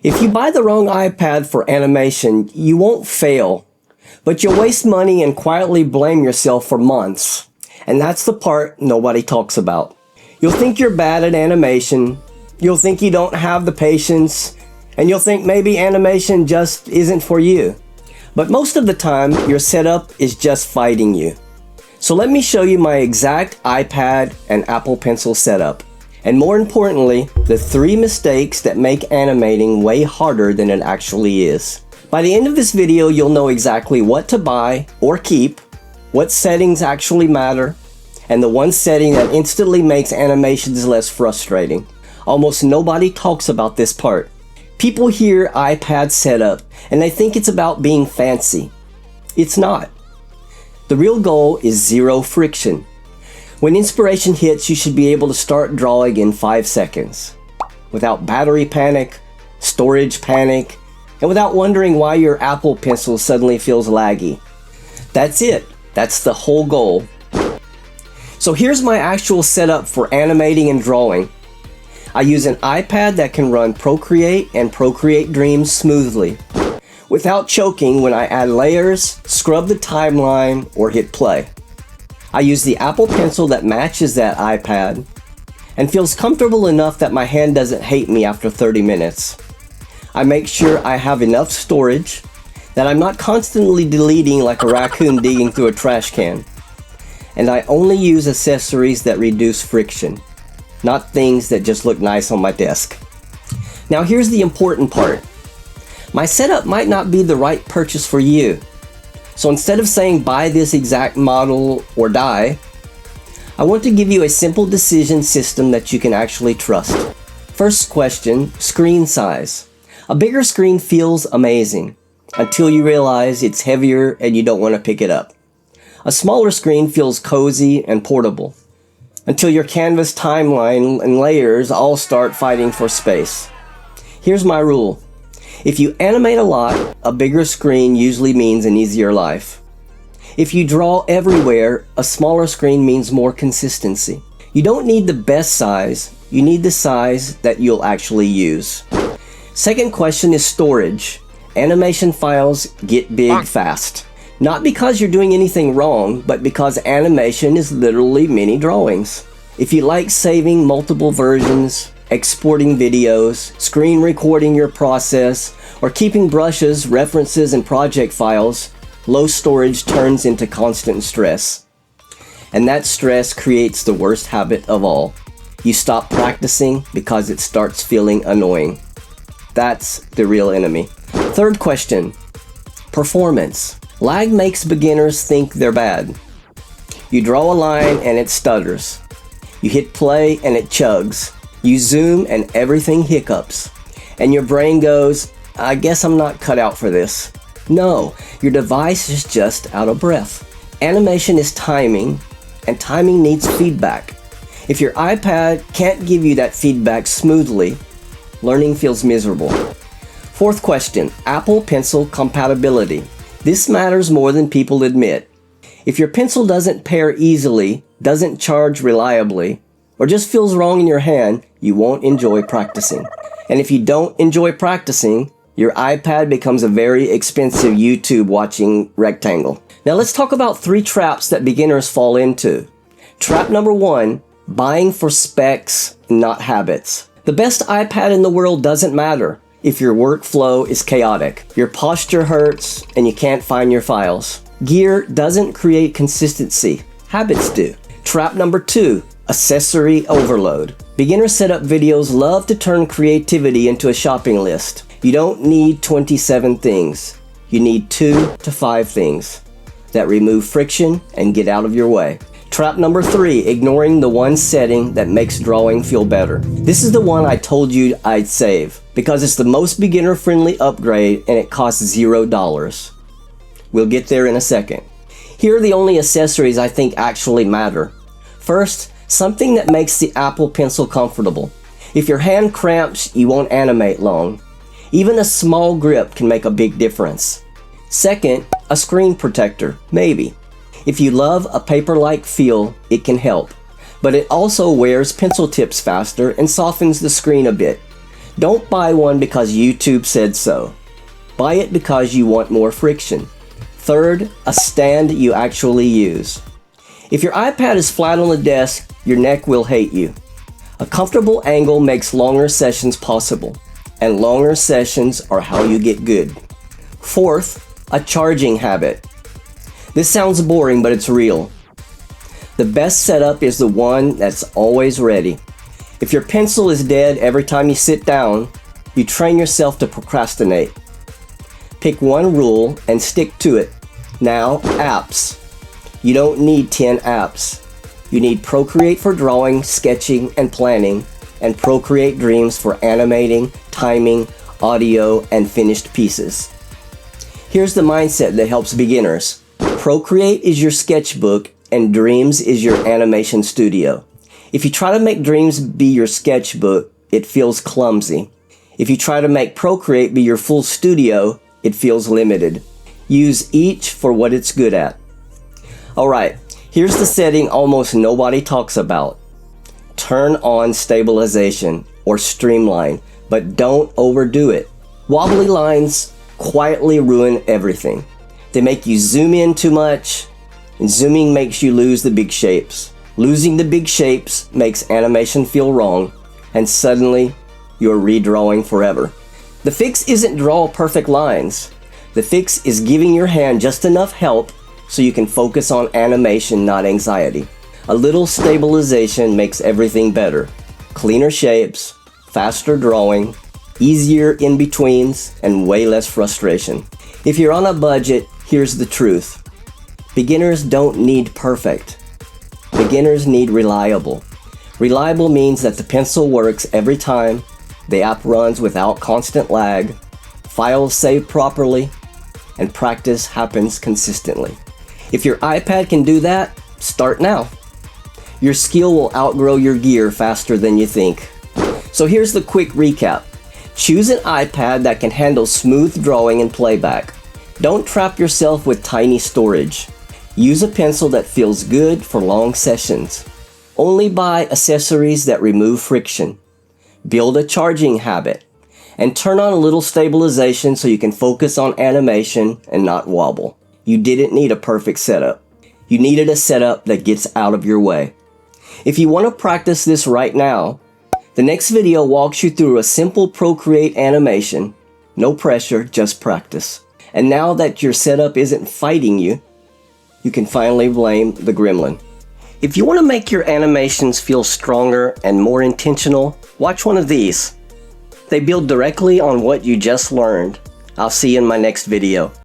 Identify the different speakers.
Speaker 1: If you buy the wrong iPad for animation, you won't fail, but you'll waste money and quietly blame yourself for months. And that's the part nobody talks about. You'll think you're bad at animation, you'll think you don't have the patience, and you'll think maybe animation just isn't for you. But most of the time, your setup is just fighting you. So let me show you my exact iPad and Apple Pencil setup. And more importantly, the 3 mistakes that make animating way harder than it actually is. By the end of this video, you'll know exactly what to buy or keep, what settings actually matter, and the one setting that instantly makes animations less frustrating. Almost nobody talks about this part. People hear iPad setup and they think it's about being fancy. It's not. The real goal is 0 friction. When inspiration hits, you should be able to start drawing in 5 seconds. Without battery panic, storage panic, and without wondering why your Apple Pencil suddenly feels laggy. That's it. That's the whole goal. So here's my actual setup for animating and drawing. I use an iPad that can run Procreate and Procreate Dreams smoothly, without choking when I add layers, scrub the timeline, or hit play. I use the Apple Pencil that matches that iPad and feels comfortable enough that my hand doesn't hate me after 30 minutes. I make sure I have enough storage, that I'm not constantly deleting like a raccoon digging through a trash can. And I only use accessories that reduce friction, not things that just look nice on my desk. Now here's the important part. My setup might not be the right purchase for you. So instead of saying buy this exact model or die, I want to give you a simple decision system that you can actually trust. First question, screen size. A bigger screen feels amazing until you realize it's heavier and you don't want to pick it up. A smaller screen feels cozy and portable until your canvas timeline and layers all start fighting for space. Here's my rule. If you animate a lot, a bigger screen usually means an easier life. If you draw everywhere, a smaller screen means more consistency. You don't need the best size, you need the size that you'll actually use. Second question is storage. Animation files get big fast. Not because you're doing anything wrong, but because animation is literally mini drawings. If you like saving multiple versions, exporting videos, screen recording your process, or keeping brushes, references, and project files, low storage turns into constant stress. And that stress creates the worst habit of all. You stop practicing because it starts feeling annoying. That's the real enemy. Third question, performance. Lag makes beginners think they're bad. You draw a line and it stutters. You hit play and it chugs. You zoom and everything hiccups. And your brain goes, I guess I'm not cut out for this. No, your device is just out of breath. Animation is timing, and timing needs feedback. If your iPad can't give you that feedback smoothly, learning feels miserable. Fourth question, Apple Pencil compatibility. This matters more than people admit. If your pencil doesn't pair easily, doesn't charge reliably, or just feels wrong in your hand, you won't enjoy practicing. And if you don't enjoy practicing, your iPad becomes a very expensive YouTube watching rectangle. Now let's talk about 3 traps that beginners fall into. Trap number 1, buying for specs, not habits. The best iPad in the world doesn't matter if your workflow is chaotic, your posture hurts, and you can't find your files. Gear doesn't create consistency, habits do. Trap number 2, accessory overload. Beginner setup videos love to turn creativity into a shopping list. You don't need 27 things. You need 2 to 5 things that remove friction and get out of your way. Trap number 3, ignoring the one setting that makes drawing feel better. This is the one I told you I'd save because it's the most beginner-friendly upgrade and it costs $0. We'll get there in a second. Here are the only accessories I think actually matter. First, something that makes the Apple Pencil comfortable. If your hand cramps, you won't animate long. Even a small grip can make a big difference. Second, a screen protector, maybe. If you love a paper-like feel, it can help. But it also wears pencil tips faster and softens the screen a bit. Don't buy one because YouTube said so. Buy it because you want more friction. Third, a stand you actually use. If your iPad is flat on the desk, your neck will hate you. A comfortable angle makes longer sessions possible, and longer sessions are how you get good. Fourth, a charging habit. This sounds boring, but it's real. The best setup is the one that's always ready. If your pencil is dead every time you sit down, you train yourself to procrastinate. Pick one rule and stick to it. Now, apps. You don't need 10 apps. You need Procreate for drawing, sketching, and planning, and Procreate Dreams for animating, timing, audio, and finished pieces. Here's the mindset that helps beginners. Procreate is your sketchbook, and Dreams is your animation studio. If you try to make Dreams be your sketchbook, it feels clumsy. If you try to make Procreate be your full studio, it feels limited. Use each for what it's good at. Alright, here's the setting almost nobody talks about. Turn on Stabilization or StreamLine, but don't overdo it. Wobbly lines quietly ruin everything. They make you zoom in too much, and zooming makes you lose the big shapes. Losing the big shapes makes animation feel wrong, and suddenly you're redrawing forever. The fix isn't draw perfect lines. The fix is giving your hand just enough help so you can focus on animation, not anxiety. A little stabilization makes everything better. Cleaner shapes, faster drawing, easier in-betweens, and way less frustration. If you're on a budget, here's the truth. Beginners don't need perfect. Beginners need reliable. Reliable means that the pencil works every time, the app runs without constant lag, files save properly, and practice happens consistently. If your iPad can do that, start now. Your skill will outgrow your gear faster than you think. So here's the quick recap. Choose an iPad that can handle smooth drawing and playback. Don't trap yourself with tiny storage. Use a pencil that feels good for long sessions. Only buy accessories that remove friction. Build a charging habit. And turn on a little stabilization so you can focus on animation and not wobble. You didn't need a perfect setup. You needed a setup that gets out of your way. If you want to practice this right now, the next video walks you through a simple Procreate animation. No pressure, just practice. And now that your setup isn't fighting you, you can finally blame the gremlin. If you want to make your animations feel stronger and more intentional, watch one of these. They build directly on what you just learned. I'll see you in my next video.